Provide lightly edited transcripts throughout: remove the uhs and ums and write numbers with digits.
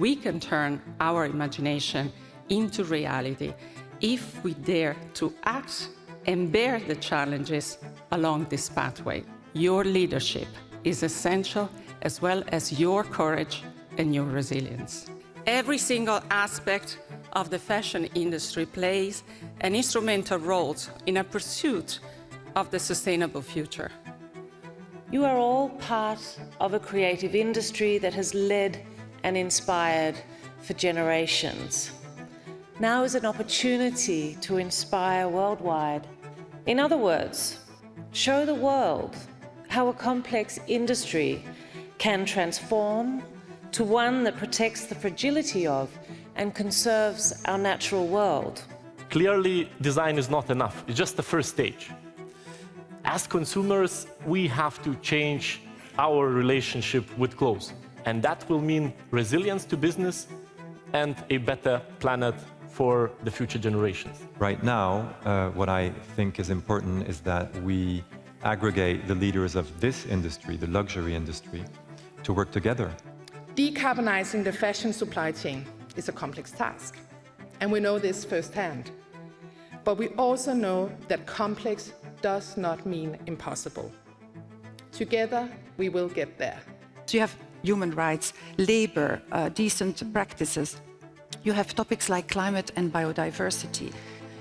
we can turn our imagination into reality if we dare to act and bear the challenges along this pathway. Your leadership is essential, as well as your courage and your resilience. Every single aspect of the fashion industry plays an instrumental role in a pursuit of the sustainable future. You are all part of a creative industry that has led and inspired for generations. Now is an opportunity to inspire worldwide. In other words, show the world how a complex industry can transform to one that protects the fragility of and conserves our natural world. Clearly, design is not enough. It's just the first stage. As consumers, we have to change our relationship with clothes. And that will mean resilience to business and a better planet for the future generations. Right now, what I think is important is that we aggregate the leaders of this industry, the luxury industry, to work together. Decarbonizing the fashion supply chain is a complex task, and we know this firsthand. But we also know that complex does not mean impossible. Together, we will get there. So you have human rights, labor, decent practices. You have topics like climate and biodiversity.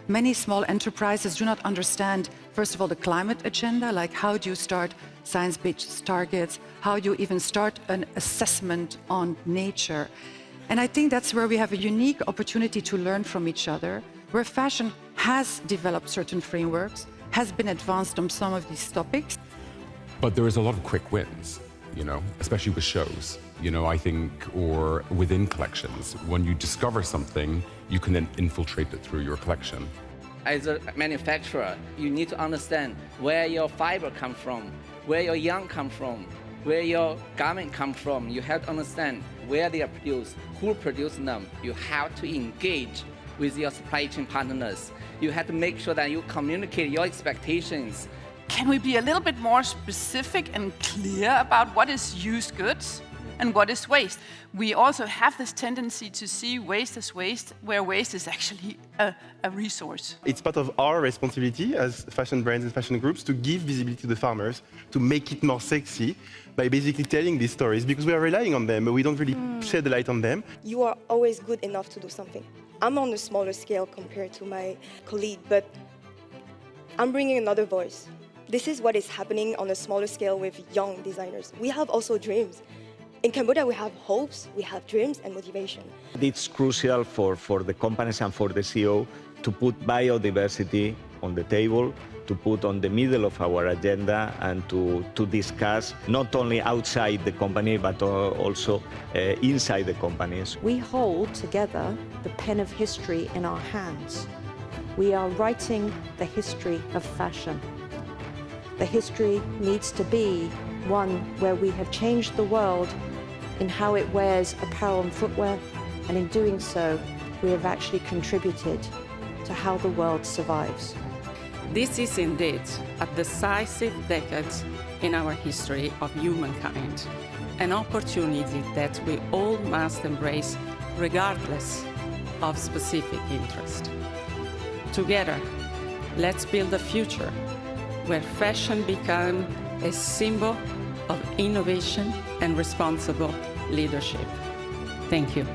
Many small enterprises do not understand, first of all, the climate agenda, like how do you start science-based targets, how do you even start an assessment on nature. And I think that's where we have a unique opportunity to learn from each other, where fashion has developed certain frameworks, has been advanced on some of these topics. But there is a lot of quick wins, you know, especially with shows, you know, I think, or within collections. When you discover something, you can then infiltrate it through your collection. As a manufacturer, you need to understand where your fiber comes from, where your yarn comes from, where your garment comes from. You have to understand where they are produced, who produced them. You have to engage with your supply chain partners. You have to make sure that you communicate your expectations. Can we be a little bit more specific and clear about what is used goods and what is waste? We also have this tendency to see waste as waste, where waste is actually a resource. It's part of our responsibility as fashion brands and fashion groups to give visibility to the farmers, to make it more sexy by basically telling these stories, because we are relying on them, but we don't really shed the light on them. You are always good enough to do something. I'm on a smaller scale compared to my colleague, but I'm bringing another voice. This is what is happening on a smaller scale with young designers. We have also dreams. In Cambodia, we have hopes, we have dreams and motivation. It's crucial for the companies and for the CEO to put biodiversity on the table, to put on the middle of our agenda, and to discuss not only outside the company, but also inside the companies. We hold together the pen of history in our hands. We are writing the history of fashion. The history needs to be one where we have changed the world in how it wears apparel and footwear, and in doing so, we have actually contributed to how the world survives. This is indeed a decisive decade in our history of humankind, an opportunity that we all must embrace regardless of specific interest. Together, let's build a future where fashion becomes a symbol of innovation and responsible leadership. Thank you.